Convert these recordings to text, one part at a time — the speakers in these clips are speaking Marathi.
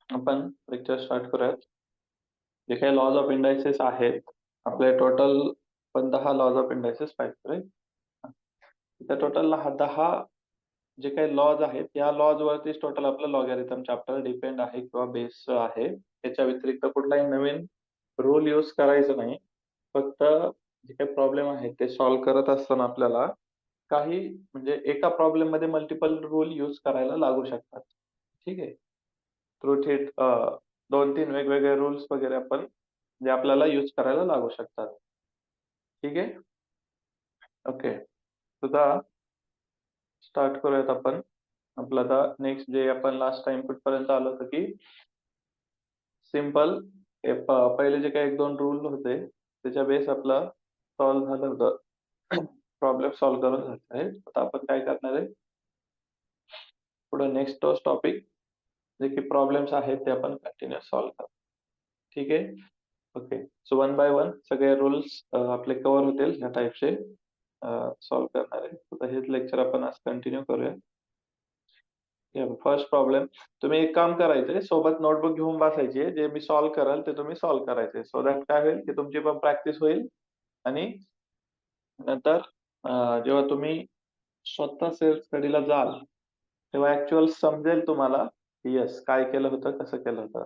आपण लेक्चर स्टार्ट करूयात. जे काही लॉज ऑफ इंडायसेस आहेत, आपले टोटल पण 10 लॉज ऑफ इंडायसेस पाहिजे, राईट? त्या टोटल 10 जे काही लॉज आहेत, या लॉज वरतीच टोटल आपलं लॉगॅरिथम चॅप्टर डिपेंड आहे किंवा बेस आहे. याच्या व्यतिरिक्त कुठलाही नवीन रूल यूज करायचं नाही. फक्त जे काही प्रॉब्लेम आहेत ते सॉल्व्ह करत असताना आपल्याला काही म्हणजे एका प्रॉब्लेम मध्ये मल्टिपल रूल यूज करायला लागू शकतात. ठीक आहे. थ्रू थिट 2-3 वेगवेगळे रूल्स वगैरे आपण जे आपल्याला यूज करायला लागू शकतात. ठीक आहे. ओके. आता स्टार्ट करूयात आपण. आपलं आता नेक्स्ट जे आपण लास्ट टाइम कुठपर्यंत आलो होतो की सिंपल पहिले जे काही 1-2 रूल होते त्याच्या बेस आपला सॉल्व्ह झालं होतं. प्रॉब्लेम सॉल्व्ह करून झाला आहे. आता आपण काय करणार आहे, पुढे नेक्स्ट तोच टॉपिक जे की प्रॉब्लेम्स आहेत ते आपण कंटिन्यू सॉल्व्ह करू. ठीक आहे. Okay. So one by one सगळे रूल्स आपले कव्हर होतील ह्या टाईपचे सॉल्व्ह करणार आहे. आता हेच लेक्चर आपण आज कंटिन्यू करूया. फर्स्ट प्रॉब्लेम, तुम्ही एक काम करायचंय, सोबत नोटबुक घेऊन बसायची. जे मी सॉल्व्ह कराल ते तुम्ही सॉल्व्ह करायचे. सो दॅट काय होईल की तुमची पण प्रॅक्टिस होईल आणि नंतर जेव्हा तुम्ही स्वतः सेल्फ स्टडीला जाल तेव्हा ऍक्च्युअल समजेल तुम्हाला की येस काय केलं होतं, कसं केलं होतं.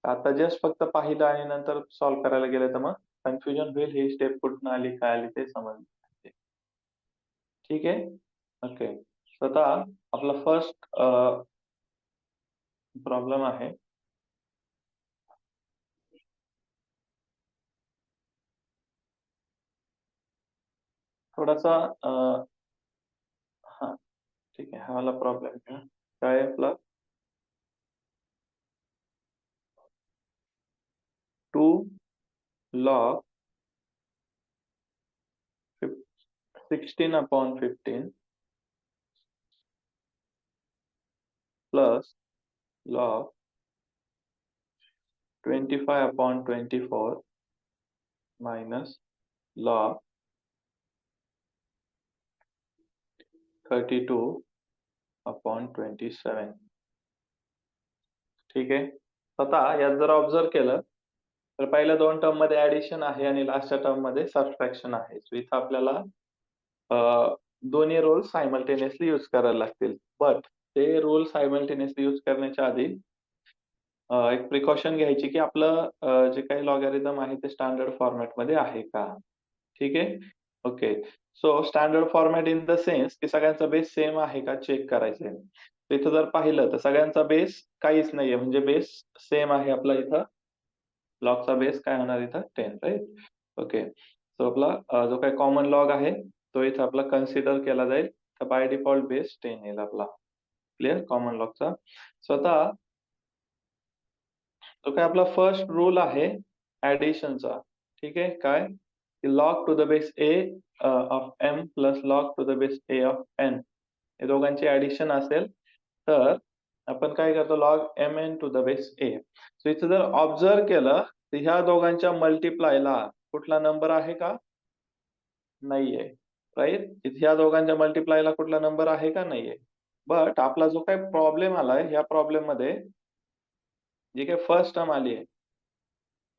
आता जस्ट फक्त पाहिलं आणि नंतर सॉल्व्ह करायला गेलं तर मग कन्फ्युजन होईल. ही स्टेप कुठून आली, काय आली ते समजलं पाहिजे. ठीक आहे. ओके. आता आपला फर्स्ट प्रॉब्लेम आहे. थोडासा हा ठीक आहे, हा वाला प्रॉब्लेम घ्या. काय आहे आपला 2 log 16/15 plus log 25/24 minus log 32/27. ठीक आहे. आता यात जर ऑब्झर्व केलं तर पहिल्या 2 टर्म मध्ये ऍडिशन आहे आणि लास्टच्या टर्म मध्ये सबट्रॅक्शन आहे. सो इथं आपल्याला दोन्ही रूल सायमल्टेनियसली यूज करायला लागतील. बट ते रूल सायमल्टेनियसली यूज करण्याच्या आधी एक प्रिकॉशन घ्यायची की आपलं जे काही लॉगॅरिथम आहे ते स्टँडर्ड फॉर्मॅट मध्ये आहे का. ठीक आहे. Okay. So standard format in the sense की सगळ्यांचा बेस सेम आहे का चेक करायचंय. इथं जर पाहिलं तर सगळ्यांचा बेस काहीच नाहीये, म्हणजे बेस सेम आहे आपला. इथं लॉगचा बेस काय होणार इथं 10, राईट? ओके. सो आपला जो काही कॉमन लॉग आहे तो इथं आपला कन्सिडर केला जाईल. तर बाय डिफॉल्ट बेस 10 येईल आपला. क्लिअर कॉमन लॉगचा. स्वतः तो काय आपला फर्स्ट रूल आहे ऍडिशनचा. ठीक आहे. काय log to the base a of m plus log to the base a of n हे दोघांची ऍडिशन असेल तर आपण काय करतो log m n to the base a. So इथं जर ऑब्झर्व केलं तर ह्या दोघांच्या मल्टिप्लायला कुठला नंबर आहे का, नाहीये, राईट? ह्या दोघांच्या मल्टिप्लायला कुठला नंबर आहे का, नाहीये. बट आपला जो काही प्रॉब्लेम आलाय ह्या प्रॉब्लेम मध्ये जी काही फर्स्ट टर्म आली आहे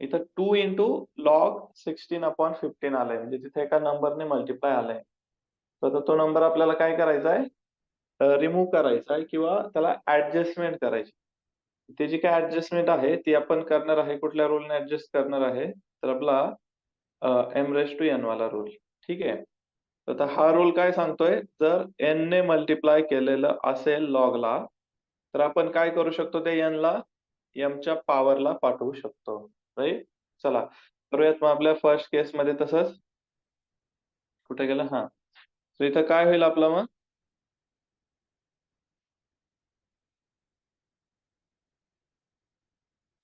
इथं 2 इंटू लॉग 16/15 आलाय, म्हणजे तिथे एका नंबरने मल्टिप्लाय आलाय. तर तो नंबर आपल्याला काय करायचा आहे, रिमूव्ह करायचा आहे किंवा त्याला ऍडजस्टमेंट करायची. ती जी काय ऍडजस्टमेंट आहे ती आपण करणार आहे, कुठल्या रूलने ऍडजस्ट करणार आहे, तर आपला एम रेस टू एन वाला रूल. ठीक आहे. तर हा रूल काय सांगतोय, जर एन ने मल्टिप्लाय केलेलं असेल लॉगला तर आपण काय करू शकतो, ते एन ला एमच्या पॉवरला पाठवू शकतो, राईट? चला करूयात मग आपल्या फर्स्ट केस मध्ये तसंच. कुठे गेलं, हा. सो इथं काय होईल आपलं मग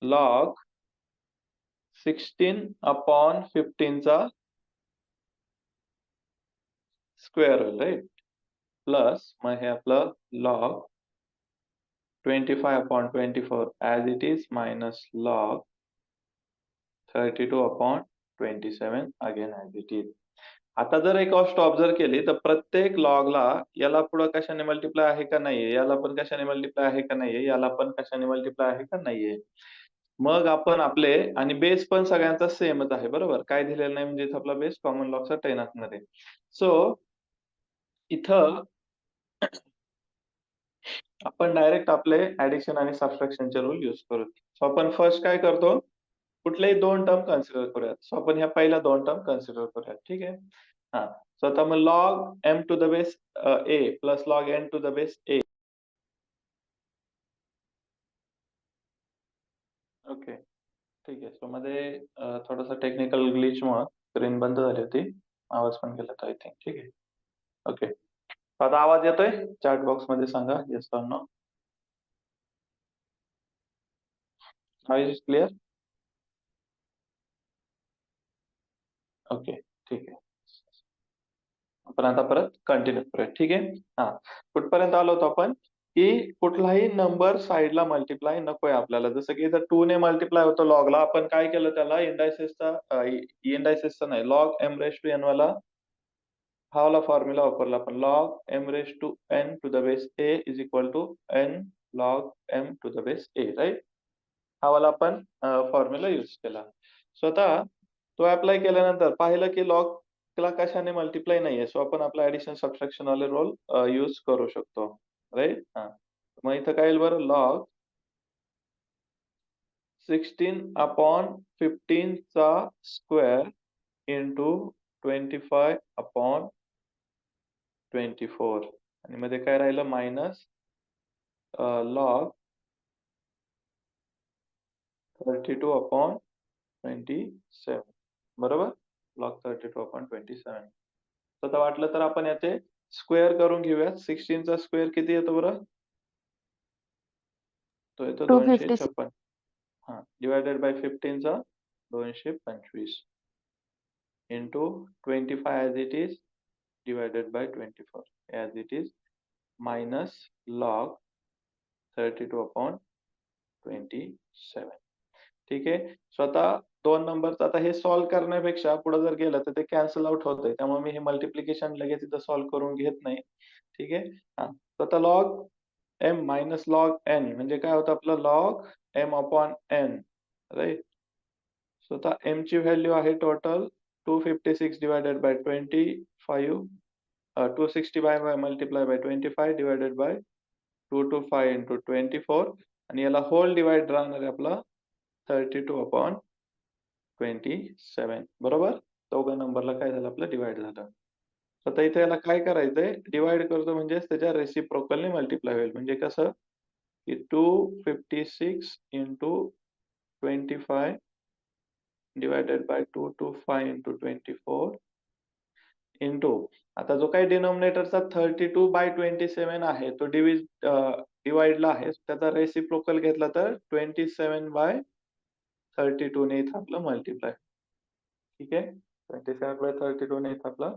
लॉग 16/15 चा स्क्वेअर होईल, राईट? प्लस मग हे आपलं log 25/24 as it is minus log 32/27 again as it is. आता जर एक गोष्ट ऑब्झर्व केली तर प्रत्येक लॉगला याला पुढे कशाने मल्टिप्लाय आहे का नाहीये, याला पण कशाने मल्टिप्लाय आहे का नाहीये, याला पण कशाने मल्टिप्लाय आहे का नाहीये. मग आपण आपले आणि बेस पण सगळ्यांचा सेमच आहे बरोबर. काय दिलेलं नाही म्हणजे इथं आपला बेस कॉमन लॉगचा 10 असणार आहे. सो इथं आपण डायरेक्ट आपले ऍडिशन आणि सबट्रॅक्शनचे रूल यूज करू. सो आपण फर्स्ट काय करतो, कुठल्याही दोन टर्म कन्सिडर करूयात. सो आपण ह्या पहिल्या दोन टर्म कन्सिडर करूयात. ठीक आहे. हा. सो आता मग log m to the base a plus log n to the base a. Okay. ठीक आहे. सो मध्ये थोडासा टेक्निकल ग्लिचमुळे स्क्रीन बंद झाली होती. आवाज पण गेला आय थिंक. ठीक आहे. ओके. आता आवाज येतोय? चॅट बॉक्स मध्ये सांगा yes or no. Noise is clear? Okay. ठीक आहे. आपण आता परत कंटिन्यू करूया. ठीक आहे. हा. कुठपर्यंत आलो होतो आपण, की कुठलाही नंबर साईडला मल्टिप्लाय नकोय आपल्याला. जसं की इथं 2 ने मल्टिप्लाय होतो लॉगला. आपण काय केलं त्याला इंडायसेसचा नाही, log m raise to n वाला हा वाला फॉर्म्युला वापरला आपण. Log m raise to n to the base a is equal to n log m to the base a, right. हा वाला आपण फॉर्म्युला यूज केला. सो आता तो अप्लाय केल्यानंतर पाहिलं की लॉगला कशाने मल्टिप्लाय नाहीये. सो आपण आपला ऍडिशन सबट्रॅक्शन वाले रोल यूज करू शकतो, राईट. हा. मग इथं काय येईल बरं, लॉग 16/15 चा स्क्वेअर इंटू 25/24 आणि मध्ये काय राहिलं मायनस लॉग 32/27, बरोबर. लॉग 32/27. तर आता वाटलं तर आपण याचे स्क्वेअर करून घेऊयात. 16 चा स्क्वेअर किती येतो बरं? तो येतो 256. 256. हा. डिवायडेड बाय 15 चा 225 into 25 as it is divided by 24 as it is minus log 32/27. ठीक आहे. सो आता दोन नंबरचं आता हे सॉल्व्ह करण्यापेक्षा पुढे जर गेलं तर ते कॅन्सल आउट होतंय. त्यामुळे मी हे मल्टिप्लिकेशन लगेच इथं सॉल्व्ह करून घेत नाही. ठीक आहे. हा. तर आता log m minus log n म्हणजे काय होतं आपलं, log m upon n, right. So आता एम ची व्हॅल्यू आहे total 256 divided by 25 260 by multiply by 25 divided by 225 into 24 आणि याला होल डिवाइड राहणार आहे आपला 32/27, बरोबर. चौघा नंबरला काय झालं आपलं डिवाइड झालं. आता इथे याला काय करायचंय, डिवाइड करतो म्हणजे त्याच्या रेसिप्रोकलने मल्टिप्लाय होईल. म्हणजे कसं की 256 into 25 divided by 225 into 24 into आता जो काही डिनॉमिनेटरचा 32/27 आहे तो डिवाइडला आहे. त्याचा रेसिप्रोकल घेतला तर 27/32 ने इथं आपलं मल्टिप्लाय. ठीक आहे. 27/32 ने इथं आपलं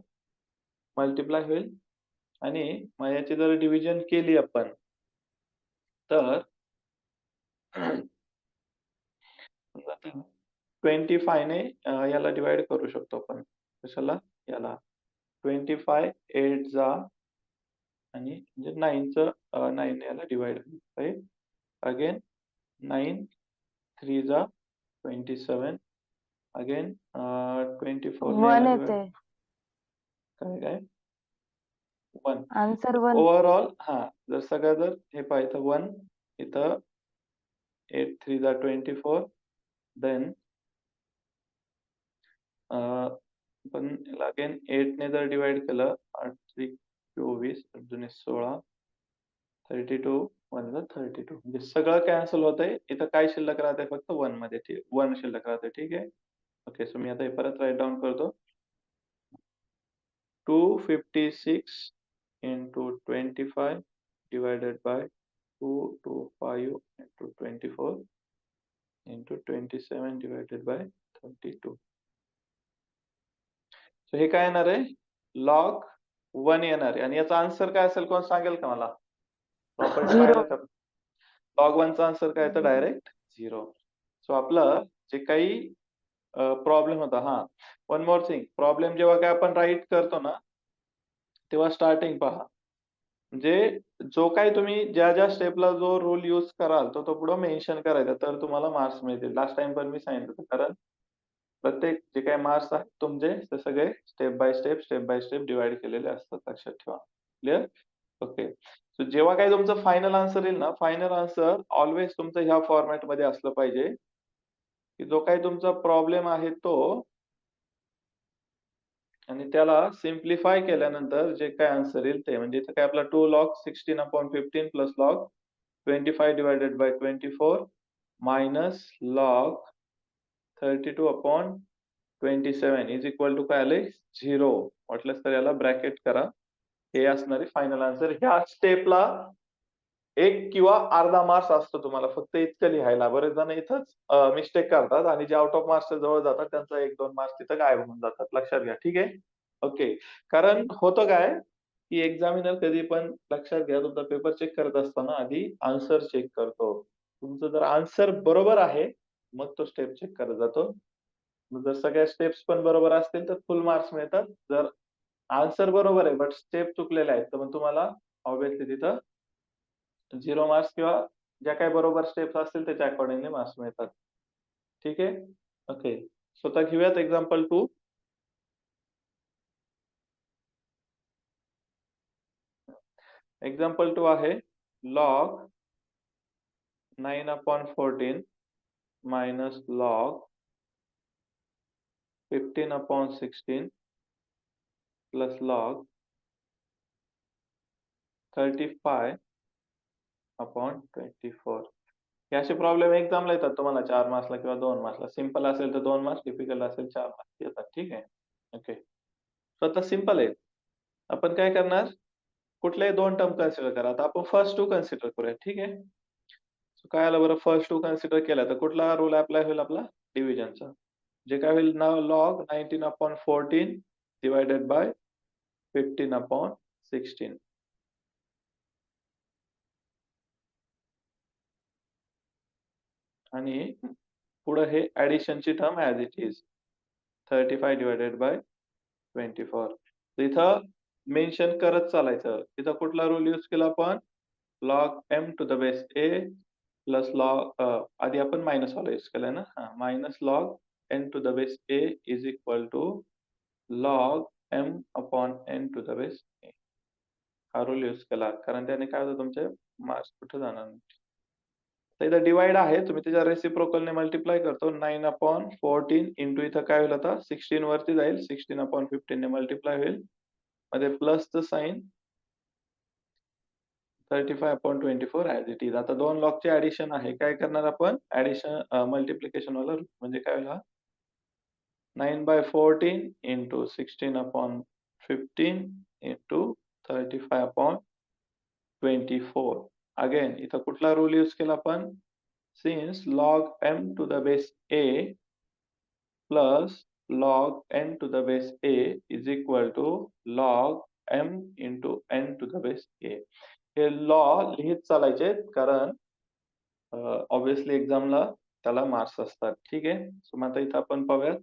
मल्टिप्लाय होईल आणि मग याची जर डिव्हिजन केली आपण तर 25 ने याला डिवाइड करू शकतो आपण. कशाला? याला. 25 8 जा आणि म्हणजे 9चं 9 ने याला डिवाइड होईल, राईट. अगेन 9 3 जा 27 अगेन 24 ने 1 याला डिवाइड येते. काय 1. आन्सर 1. ओव्हरऑल जर सगळं जर हे पाहिजे 1 इथं 8 3 जा 24 देन पण याला अगेन 8 ने जर डिवाइड केलं 8 3 24 अजून 16 32 1 जा 32 म्हणजे सगळं कॅन्सल होतंय. इथं काय शिल्लक राहतंय फक्त 1 मध्ये 1 शिल्लक राहतंय. ठीक आहे. ओके. सो मी आता हे परत राईट डाउन करतो. 256 into 25 divided by 225 into 24 into 27 divided by 32. So हे काय येणार आहे, लॉग 1 येणार आहे आणि याचा आन्सर काय असेल कोण सांगेल का मला? प्रॉपर्टी 0. पाहिलं का? लॉग 1 चा आन्सर काय येतं डायरेक्ट 0. सो आपलं जे काही प्रॉब्लेम होता. हां. One more thing. प्रॉब्लेम जेव्हा काय आपण राईट करतो ना, तेव्हा स्टार्टिंग पहा. म्हणजे जो काही तुम्ही ज्या स्टेपला जो रूल यूज कराल, तो पुढे मेन्शन करायचा. तर तुम्हाला मार्क्स मिळतील. लास्ट टाईम पण मी सांगितलं होतं. कारण प्रत्येक जे काही मार्क्स आहेत तुमचे, ते सगळे स्टेप बाय स्टेप डिव्हाईड केलेले असतात. लक्षात ठेवा. क्लिअर? ओके. सो जेव्हा काही तुमचं फायनल आन्सर येईल ना, फायनल आन्सर ऑल्वेज तुमचं ह्या फॉर्मॅटमध्ये असलं पाहिजे, की जो काही तुमचा प्रॉब्लेम आहे तो आणि त्याला सिम्प्लिफाय केल्यानंतर जे काही आन्सर येईल ते. म्हणजे इथं काय आपला 2 log 16/15 plus log 25 divided by 24 minus log 32/27 is equal to काय आलंय? 0. वाटलंच तर याला ब्रॅकेट करा. हे असणारे फायनल आन्सर. ह्या स्टेपला 1 किंवा अर्धा मार्क्स असतो तुम्हाला. फक्त इतकं लिहायला. बरेच जण इथंच मिस्टेक करतात आणि जे आउट ऑफ मार्क्सच्या जवळ जातात त्यांचा 1-2 मार्क्स तिथं गायब होऊन जातात. लक्षात घ्या. ठीक आहे? ओके. कारण होतं काय, की एक्झामिनर कधी पण लक्षात घ्या तुमचा पेपर चेक करत असताना आधी आन्सर चेक करतो. तुमचं जर आन्सर बरोबर आहे, मग तो स्टेप चेक करत जातो. मग जर सगळ्या स्टेप्स पण बरोबर असतील तर फुल मार्क्स मिळतात. जर आन्सर बरोबर आहे, बट स्टेप चुकलेल्या आहेत, तर मग तुम्हाला ऑब्व्हियसली तिथं 0 मार्क्स किंवा ज्या काही बरोबर स्टेप्स असतील त्याच्या अकॉर्डिंगली मार्क्स मिळतात. ठीक आहे? ओके. स्वतः घेऊयात एक्झाम्पल 2. एक्झाम्पल 2 आहे log 9/14 minus log 15/16 plus log 35/24. हे असे प्रॉब्लेम एक्झामला येतात तुम्हाला 4 मार्क्सला किंवा 2 मार्क्सला. सिंपल असेल तर 2 मार्क्स, डिफिकल्ट असेल 4 मार्क्स येतात. ठीक आहे? ओके. स्वतः सिंपल आहे. आपण काय करणार? कुठल्याही 2 टर्म कन्सिडर करा. आता आपण फर्स्ट 2 कन्सिडर करूया. ठीक आहे? सो काय आलं बरं, फर्स्ट 2 कन्सिडर केला तर कुठला रूल अप्लाय होईल आपला? डिव्हिजनचा. जे काय होईल ना, log 19/14 डिव्हायडेड बाय 15/16 आणि पुढे हे ॲडिशनची term as it is 35 divided by 24. तर इथं मेन्शन करत चालायचं. इथं कुठला रूल यूज केला आपण? log m to the base a plus log आधी आपण मायनस वाला यूज केलाय ना? हां, minus log n to the base a is equal to log m upon n to the base a. हा रूल यूज केला. कारण त्याने काय होतं, तुमचे मार्क्स कुठे जाणार नाही. तर इथं डिव्हाइड आहे. तुम्ही त्याच्या रेसिप्रोकलने मल्टिप्लाय करतो. 9/14 इंटू इथं काय होईल आता 16 वरती जाईल. 16/15 ने मल्टिप्लाय होईल. मध्ये प्लसचं साइन 35/24 ॲज इट इज. आता 2 लॉगचे ॲडिशन आहे. काय करणार आपण? ॲडिशन मल्टिप्लिकेशन वाला रूल. म्हणजे काय होईल हा? 9/14 इंटू 16/15 इंटू 35/24. अगेन इथं कुठला रूल यूज केला आपण? Since log m to the base a plus log n to the base a is equal to log m into n to the base a. हे लॉ लिहित चालायचे, कारण ऑब्व्हियसली एक्झामला त्याला मार्क्स असतात. ठीक आहे? सो मग आता इथं आपण पाहूयात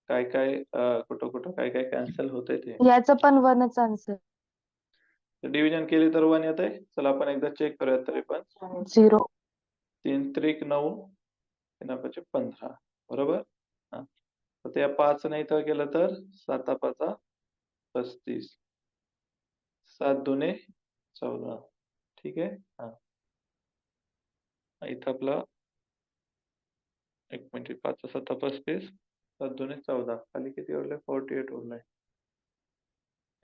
काय काय कुठं काय काय कॅन्सल होतंय ते. याचं पण 1च आन्सर. डिव्हिजन केली तर 1 येतंय. चला आपण एकदा चेक करूयात तरी पण. 0. 3 त्रिक 9, 3 15. बरोबर? हां. तर त्या 5 ने इथं केलं तर 7 35. 7 दुने 14. ठीक आहे? हां. इथं आपला 1 मिनिट, 5 7 35, 7 दुने 14. खाली किती उरलंय? 48 उरलंय.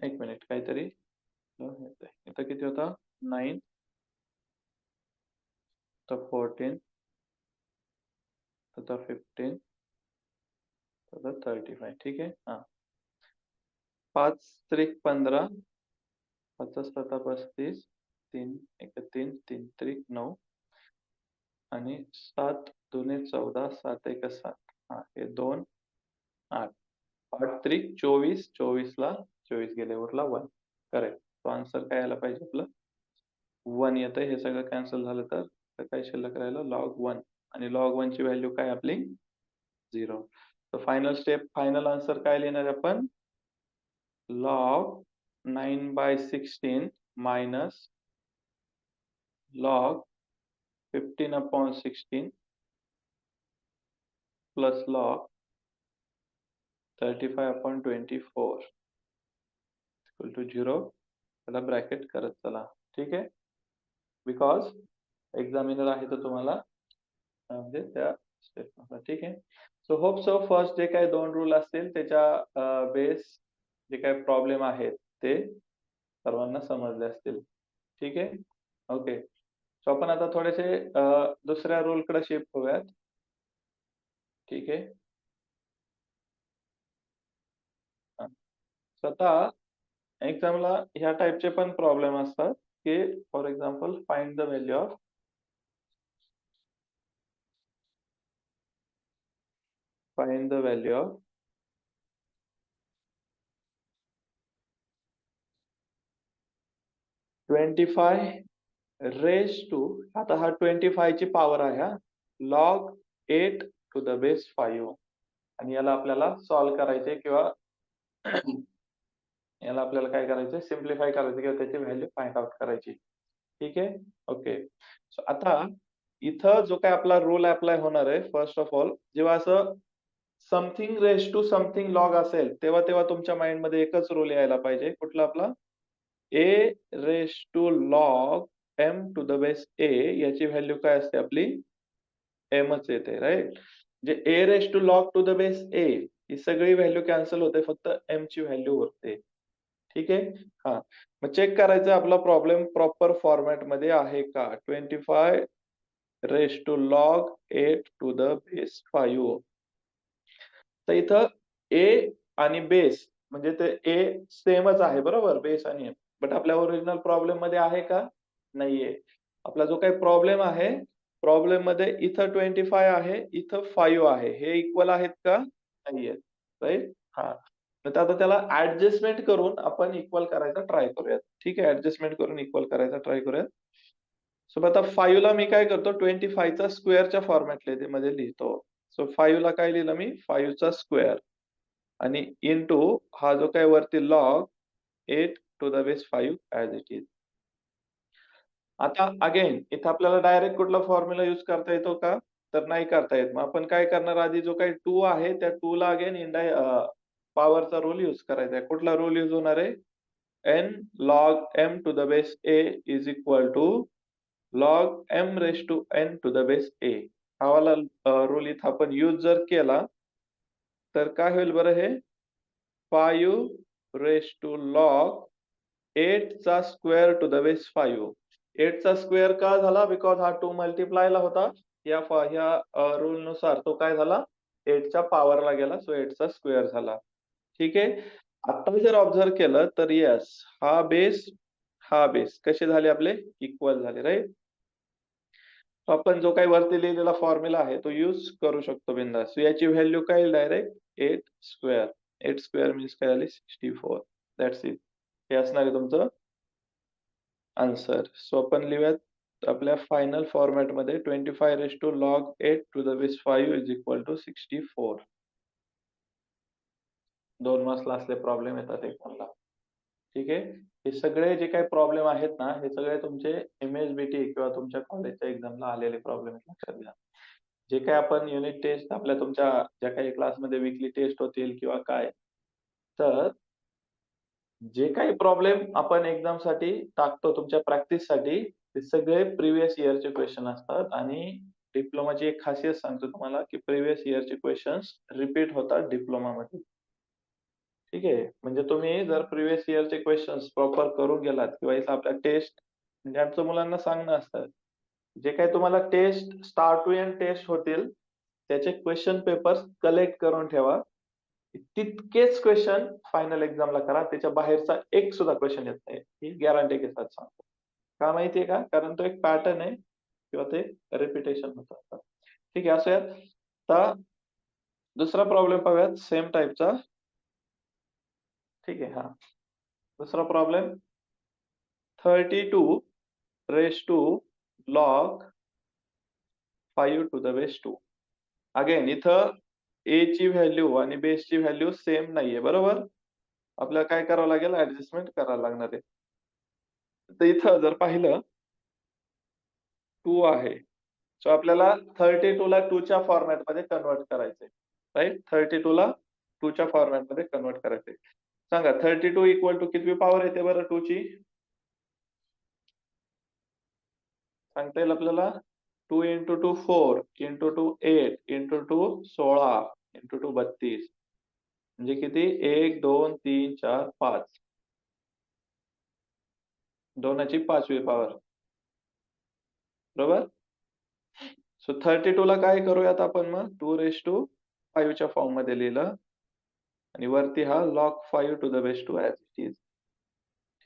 1 मिनिट काहीतरी येतंय. इथं किती होता? 9 तर 14 तर 15 तर 35. ठीक आहे? हां. 5 त्रिक 15, 5 7 35, 3 1 3, 3 त्रिक 9 आणि 7 दुने 14, 7 1 7. हां, हे 2 8. 8 त्रिक 24, 24 ला 24 गेले, उरला 1. करेक्ट. तो आन्सर काय यायला पाहिजे आपलं? 1 येतंय. हे सगळं कॅन्सल झालं तर काय शिल्लक राहिलं? log 1 आणि log 1 ची व्हॅल्यू काय आपली? 0. तर फायनल स्टेप, फायनल आन्सर काय लिहिणार आपण? Log 9/16 minus log 15/16 plus log 35/24 equal to 0. त्याला ब्रॅकेट करत चला. ठीक आहे, बिकॉज एक्झामिनर आहे तर तुम्हाला म्हणजे त्या स्टेप. ठीक आहे. सो होप सो फर्स्ट जे काही 2 रूल असतील त्याच्या बेस जे काही प्रॉब्लेम आहेत ते सर्वांना समजले असतील. ठीक आहे, ओके. सो आपण आता थोडेसे दुसऱ्या रूलकडे शिफ्ट होऊयात. ठीक आहे. स्वतः एक्झामला ह्या टाइपचे पण प्रॉब्लेम असतात की for example find the value of 25 raise to, आता हा 25 ची पॉवर आहे हा, लॉग 8 टू द बेस 5 आणि याला आपल्याला सॉल्व्ह करायचे किंवा याला आपल्याला काय करायचं, सिम्प्लिफाय करायचं किंवा त्याची व्हॅल्यू फाइंड आउट करायची. ठीक आहे, ओके. सो आता इथं जो काय आपला रूल अप्लाय होणार आहे, फर्स्ट ऑफ ऑल जेव्हा असं something raise to something log असेल तेव्हा तेव्हा तुमच्या माइंड मध्ये एकच रूल यायला पाहिजे. कुठला आपला? A raise to log m to the base a, याची व्हॅल्यू काय असते आपली? एमच येते, राईट. म्हणजे a raise to log to the base a ही सगळी व्हॅल्यू कॅन्सल होते, फक्त एम ची व्हॅल्यू उरते. ठीक आहे, हा. मग चेक करायचं आपला प्रॉब्लेम प्रॉपर फॉर्मॅट मध्ये आहे का. 25 raise to log 8 to the base 5. तर इथं ए आणि बेस म्हणजे ते ए सेमच आहे बरोबर, बेस आणि बट आपल्या ओरिजिनल प्रॉब्लेम मध्ये आहे का? नाहीये. आपला जो काही प्रॉब्लेम आहे, प्रॉब्लेम मध्ये इथं 25 आहे, इथं 5 आहे. हे इक्वल आहेत का? नाहीये, राईट. हा. तर आता त्याला ऍडजस्टमेंट करून आपण इक्वल करायचा ट्राय करूयात. ठीक आहे, ऍडजस्टमेंट करून इक्वल करायचा ट्राय करूयात. सो आता 5 ला मी काय करतो, 25 चा स्क्वेअरच्या फॉर्मॅट मध्ये लिहितो. सो 5 ला काय लिहिलं मी? 5 चा स्क्वेअर आणि इनटू हा जो काय वरती log 8 to the base 5 as it is. आता अगेन इथं आपल्याला डायरेक्ट कुठला फॉर्म्युला युज करता येतो का? तर नाही करता येत. मग आपण काय करणार, आधी जो काही 2 आहे त्या 2 ला अगेन पॉवरचा रूल युज करायचा आहे. कुठला रूल युज होणार आहे? n log m to the base a is equal to log m raised to n to the base a. हा वाला रूल इथं आपण यूज जर केला तर काय होईल बरं? हे 5 रेज टू लॉग 8 चा स्क्वेअर टू द बेस 5. 8 चा स्क्वेअर का झाला? बिकॉज हा 2 मल्टिप्लायला होता. ह्या रूल नुसार तो काय झाला? 8 च्या पॉवरला गेला, सो 8 चा स्क्वेअर झाला. ठीक आहे. आता जर ऑब्झर्व केलं तर येस, हा बेस कसे झाले आपले? इक्वल झाले, राईट. आपण जो काही वरती लिहिलेला फॉर्म्युला आहे तो यूज करू शकतो बिंदास. याची व्हॅल्यू काय येईल? Direct 8 square. 8 स्क्वेअर मीन्स काय झाली? 64. That's it. हे असणार आहे तुमचं आन्सर. सो आपण लिहूयात आपल्या फायनल फॉर्मॅट मध्ये 25 raise to log 8 to the base 5 is equal to 64. 2 मार्क्सला असले प्रॉब्लेम येतात एक्झामला. ठीक आहे. हे सगळे जे काही प्रॉब्लेम आहेत ना, हे सगळे तुमचे MSBT किंवा तुमच्या कॉलेजच्या एक्झामला आलेले प्रॉब्लेम आहेत, लक्षात घ्या. जे काही आपण युनिट टेस्ट आपल्या तुमच्या ज्या काही क्लासमध्ये वीकली टेस्ट होतील किंवा काय, तर जे काही प्रॉब्लेम आपण एक्झाम साठी टाकतो तुमच्या प्रॅक्टिससाठी, ते सगळे प्रिव्हियस इयरचे क्वेश्चन असतात आणि डिप्लोमाची एक खासियत सांगतो तुम्हाला की प्रिव्हियस इयरचे क्वेश्चन्स रिपीट होतात डिप्लोमामध्ये. ठीक आहे. म्हणजे तुम्ही जर प्रिव्हियस इयरचे क्वेश्चन्स प्रॉपर करून गेलात किंवा इथं आपल्या टेस्ट म्हणजे आमचं मुलांना सांगणं असतं, जे काही तुम्हाला test start to end test होतील त्याचे क्वेश्चन पेपर्स कलेक्ट करून ठेवा. तितकेच क्वेश्चन फायनल एक्झामला करा. त्याच्या बाहेरचा एक सुद्धा क्वेश्चन येत नाही, ही गॅरंटी के साथ सांगतो. का माहितीये का? कारण तो एक पॅटर्न आहे किंवा ते रिपिटेशन होत असतात. ठीक आहे, असं आता दुसरा प्रॉब्लेम पाहूयात सेम टाईपचा. ठीक आहे, हा दुसरा problem 32 raise to log 5 to the base 2. Again इथं ए ची व्हॅल्यू आणि बेसची व्हॅल्यू सेम नाहीये, बरोबर? आपल्याला काय करावं लागेल? ॲडजस्टमेंट करायला लागणार आहे. तर इथं जर पाहिलं 2 आहे. सो आपल्याला 32 ला 2 च्या फॉर्मॅटमध्ये कन्व्हर्ट करायचंय. राइट? 32 ला 2 च्या फॉर्मॅटमध्ये कन्व्हर्ट करायचंय. सांगा 32 इक्वल टू कितवी पॉवर येते बरं 2 ची? सांगता येईल आपल्याला? 2 इंटू 2 4 इंटू 2 8 इंटू 2 16 इंटू 2 32 म्हणजे किती? 1, 2, 3, 4, 5. 2 ची 5वी पॉवर. बरोबर? सो 32 ला काय करूयात आपण मग? 2⁵ च्या फॉर्ममध्ये लिहिलं आणि वरती हा log 5 to the base 2 as it is.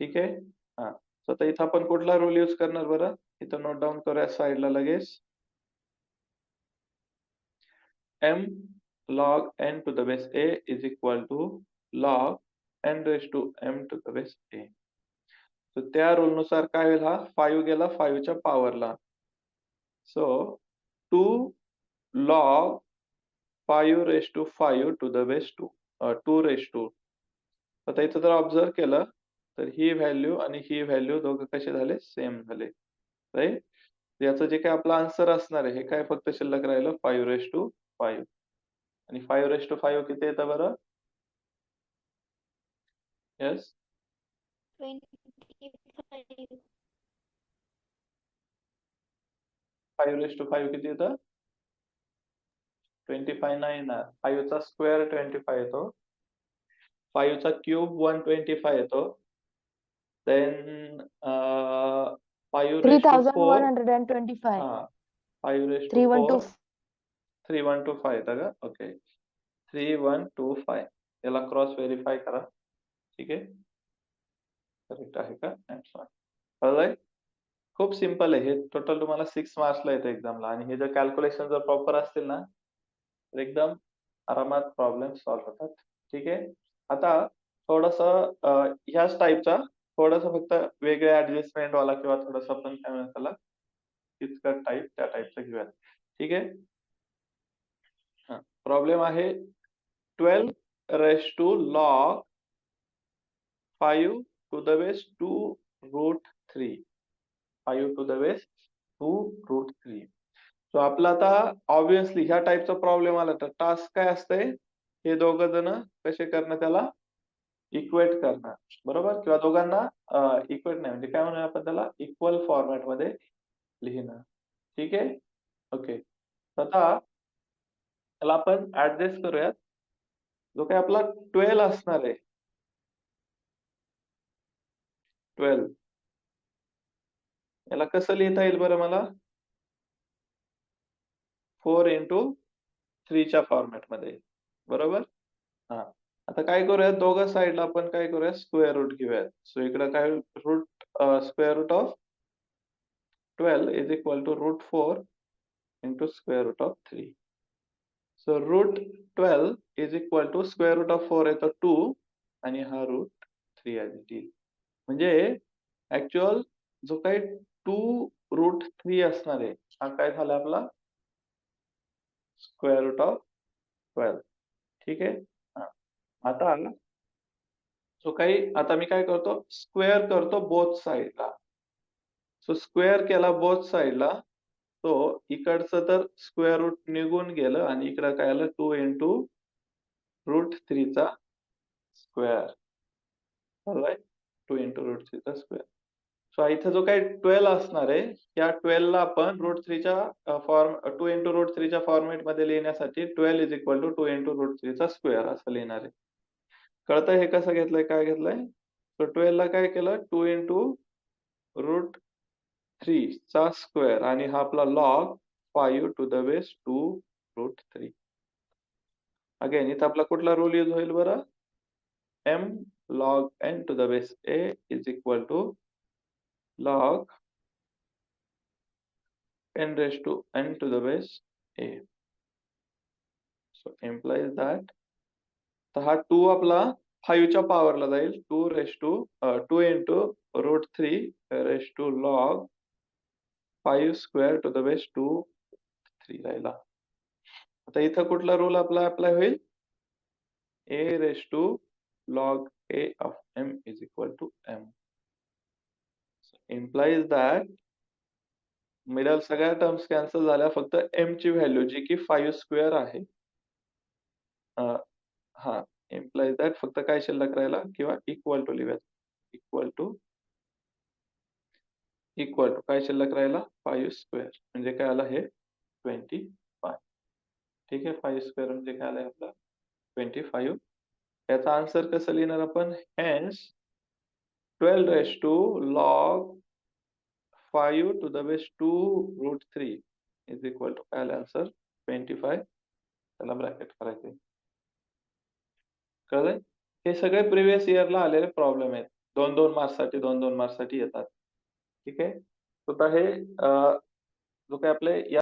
ठीक आहे? हां. सो आता इथं आपण कुठला रूल यूज करणार बरं? इथं नोट डाउन करूया साइडला लगेच. m log n to the base a is equal to log n raised to m to the base a. तर त्या रूलनुसार काय होईल हा? 5 गेला 5 च्या पॉवरला. So 2 log 5⁵ to the base 2. 2⁵. आता इथं जर ऑब्झर्व्ह केलं तर ही व्हॅल्यू आणि ही व्हॅल्यू दोघं कसे झाले? सेम झाले. राइट? याचं जे काही आपलं आन्सर असणार आहे, हे काय फक्त शिल्लक राहिलं 5⁵. आणि 5⁵ किती येतं बरं? येस? 25. 5⁵ किती येतं? 25 नाही येणार. 5 चा स्क्वेअर 25 येतो. 5 चा क्यूब 125 येतो. देन 5⁴ 3125. हां. 5⁴ 3125. 3125 येतं का? ओके. 3125 याला क्रॉस व्हेरिफाय करा. ठीक आहे? करेक्ट आहे का? कळलंय? खूप सिंपल आहे. हे टोटल तुम्हाला 6 मार्क्सला येतं एक्झामला आणि हे जर कॅल्क्युलेशन जर प्रॉपर असतील ना, तर एकदम आरामात प्रॉब्लेम सॉल्व्ह होतात. ठीक आहे? आता थोडंसं ह्याच टाइपचा थोडंसं फक्त वेगळ्या ॲडजस्टमेंट वाला किंवा थोडंसं आपण काय म्हणूयात त्याला किचकट टाइप त्या टाइपचं घेऊयात. ठीक आहे? हां. प्रॉब्लेम आहे 12⁻log 5 to the base 2√3. 5 to the base 2√3. So आपलं आता ऑब्व्हियसली ह्या टाइपचा प्रॉब्लेम आला तर टास्क काय असतंय? हे दोघं जण कसे करणं त्याला? इक्वेट करणं. बरोबर? किंवा दोघांना इक्वेट नाही म्हणजे काय म्हणूया आपण त्याला? इक्वल फॉर्मॅटमध्ये लिहिणं. ठीक आहे? ओके. आता त्याला आपण ॲडजस्ट करूयात. जो काही आपला 12 असणार आहे. 12 याला कसं लिहिता येईल बरं मला? 4 × 3 च्या फॉर्मॅटमध्ये. बरोबर? हां. आता काय करूयात दोघं साइडला आपण काय करूया स्क्वेअर रूट घेऊयात. सो इकडं काय root square root of 12 is equal to √4 into square root of 3. So √12 is equal to square root of 4 येतो 2 आणि हा √3 ॲज इट इज. म्हणजे ॲक्चुअल जो काही 2√3 असणार आहे, हा काय झाला आपला? Square root of 12. ठीक आहे? हां. आता सो काही आता मी काय करतो? स्क्वेअर करतो बोथ साइडला. सो स्क्वेअर केला बोथ साइडला. सो इकडचं तर स्क्वेअर रूट निघून गेलं आणि इकडं काय आलं 2 इंटू √3 चा स्क्वेअर. ऑलराइट? 2 इंटू √3 चा स्क्वेअर. सो इथं जो काही 12 असणार आहे, या 12 ला आपण √3 च्या 2 इंटू √3 च्या फॉर्मॅटमध्ये लिहिण्यासाठी 12 इज इक्वल टू 2 इंटू √3 चा स्क्वेअर असं लिहिणार आहे. कळतंय हे कसं घेतलंय, काय घेतलंय? सो 12 ला काय केलं? 2 इंटू √3 चा स्क्वेअर आणि हा आपला log 5 to the base 2√3. Again इथं आपला कुठला रूल यूज होईल बरं? m log n to the base a is equal to log n to the base a. So implies that तर हा 2 आपला 5 च्या पॉवरला जाईल. 2 into √3 raise to log 5 square to the base 2 3 राहिला. आता इथं कुठला रूल आपला अप्लाय होईल? a raised to log a of m is equal to m. So implies that middle सगळ्या टर्म्स कॅन्सल झाल्या, फक्त m ची व्हॅल्यू जी की 5 स्क्वेअर आहे. हा implies that फक्त काय शिल्लक राहिला किंवा इक्वल टू लिहूयात. इक्वल टू काय शिल्लक राहिला? 5 स्क्वेअर म्हणजे काय आलं हे 25. ठीक आहे, 5 स्क्वेअर म्हणजे काय आलंय आपलं 25. याचा आन्सर कसं लिहिणार आपण? Hence 12 raised to log 5 to the base 2 root 3 is equal to काय आलं आन्सर 25. त्याला ब्रॅकेट करायचे. कळलंय? हे सगळे प्रिव्हियस इयरला आलेले प्रॉब्लेम आहेत. 2-2 मार्क्ससाठी 2-2 मार्क्ससाठी येतात. ठीक आहे. तर हे जो काही आपले